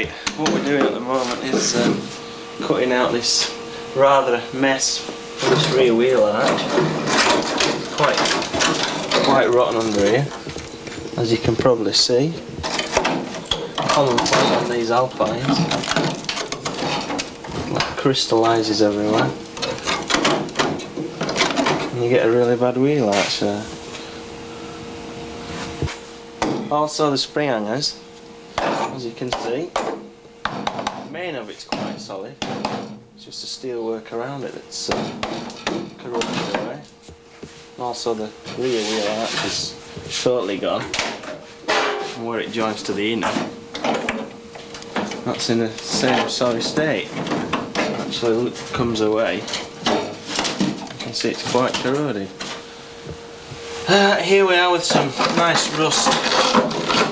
Right, what we're doing at the moment is cutting out this rather mess for this rear wheel arch. It's quite rotten under here, as you can probably see. Common point on these Alpines. It crystallises everywhere. And you get a really bad wheel arch there. Also the spring hangers, as you can see, the main of it's quite solid. It's just the steel work around it that's corroded away. Also the rear wheel arch is totally gone. And where it joins to the inner, that's in the same sorry state. Actually comes away. You can see it's quite corroded. Here we are with some nice rust.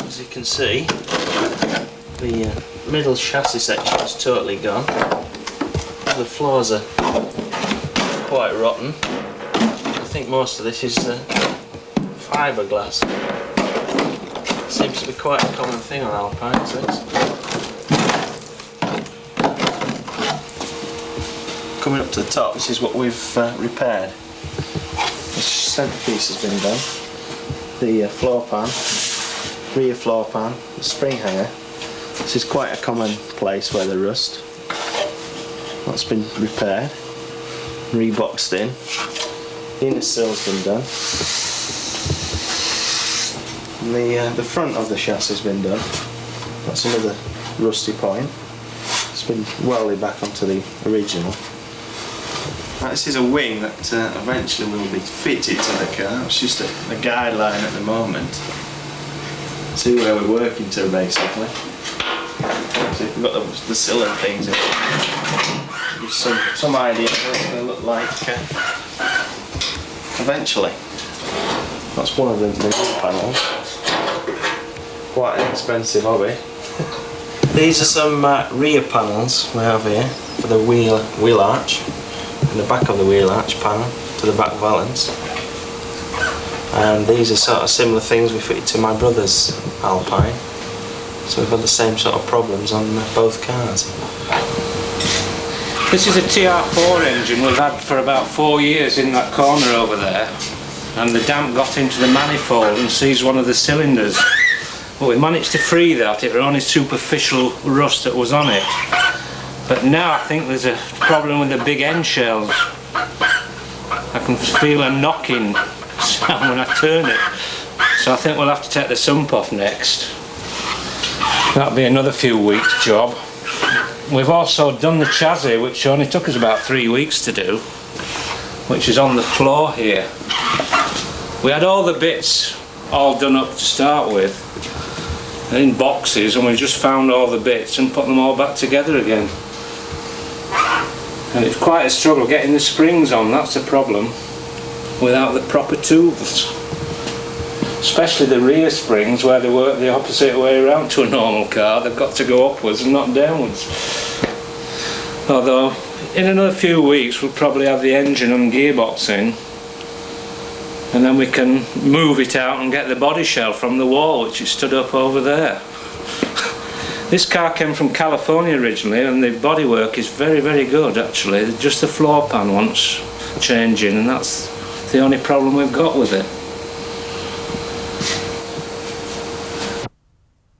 As you can see, the middle chassis section is totally gone. The floors are quite rotten. I think most of this is fiberglass. Seems to be quite a common thing on Alpines, this. Coming up to the top, this is what we've repaired. The centrepiece has been done. The floor pan, rear floor pan, the spring hanger. This is quite a common place where they rust. That's been repaired, reboxed in. The inner sill's been done. And the front of the chassis has been done. That's another rusty point. It's been welded back onto the original. This is a wing that eventually will be fitted to the car. It's just a guideline at the moment. See where we're working to, basically. So if we've got the sill and things in, give some idea of what it's going to look like eventually. That's one of the new panels. Quite an expensive hobby. These are some rear panels we have here for the wheel arch. And the back of the wheel arch panel to the back valance, and these are sort of similar things we fitted to my brother's Alpine, so we've had the same sort of problems on both cars. This is a TR4 engine we've had for about 4 years in that corner over there, and the damp got into the manifold and seized one of the cylinders, but we managed to free that. It was only superficial rust that was on it. But now I think there's a problem with the big end shells. I can feel a knocking sound when I turn it. So I think we'll have to take the sump off next. That'll be another few weeks job. We've also done the chassis, which only took us about 3 weeks to do, which is on the floor here. We had all the bits all done up to start with, in boxes, and we just found all the bits and put them all back together again. And it's quite a struggle getting the springs on, that's the problem, without the proper tools. Especially the rear springs, where they work the opposite way around to a normal car. They've got to go upwards and not downwards. Although, in another few weeks we'll probably have the engine and gearbox in, and then we can move it out and get the body shell from the wall, which is stood up over there. This car came from California originally, and the bodywork is very, very good actually. Just the floor pan wants changing, and that's the only problem we've got with it.